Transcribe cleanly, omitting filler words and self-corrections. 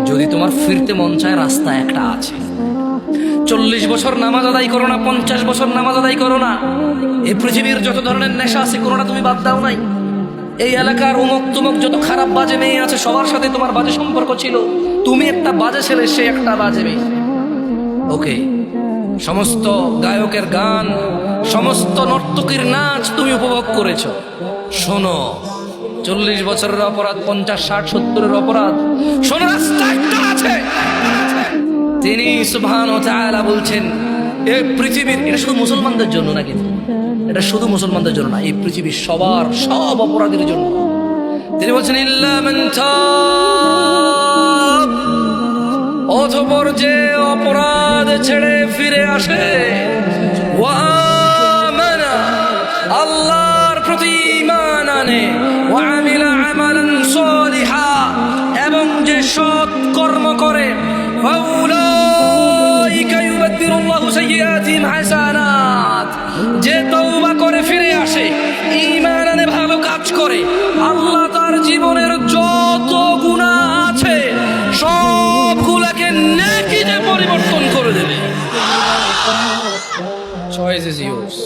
যদি তোমার ফিরতে মন চায়, রাস্তা একটা আছে। 40 বছর নামাজ আদায় করো না, 50 বছর নামাজ আদায় করো না, এই পৃথিবীর যত ধরনের নেশা আছে কোনোটা তুমি বাদ দাও নাই। এই এলাকার অমুক তুমুক যত খারাপ বাজে মেয়ে আছে সবার সাথে তোমার বাজে সম্পর্ক ছিল। তুমি একটা বাজে ছেলে, সে একটা বাজে মেয়ে। ওকে, সমস্ত গায়কের গান, সমস্ত নর্তকীর নাচ তুমি উপভোগ করেছো। শোনো, 40 বছরের অপরাধ, 50, 60, 70-এর অপরাধ, শোনো, রাস্তা একটা আছে। তিনি সুবহান ওয়া তাআলা বলছেন, এই পৃথিবীর, এটা শুধু মুসলমানদের জন্য না, কিন্তু এটা শুধু মুসলমানদের জন্য না, এই পৃথিবীর সবার, সব অপরাধীর জন্য। তিনি বলছেন, ইল্লা মান তাব, অতঃপর যে অপরাধ ছেড়ে ফিরে আসে, ওয়া আমানা, আল্লাহর প্রতি ঈমান আনে, ওয়া আমিলা আমালান সালিহা, এবং যে সৎ কর্ম করে, ফাউলাইকা ইউবাদদিলুল্লাহু সাইয়্যাতিহিম হাসানাত, যে তওবা করে ফিরে আসে, ঈমান আনে, ভালো কাজ করে, আল্লাহ তার জীবনের যত গুনাহ আছে সবগুলোকে নেকিতে পরিবর্তন করে দেবে। Choice is yours.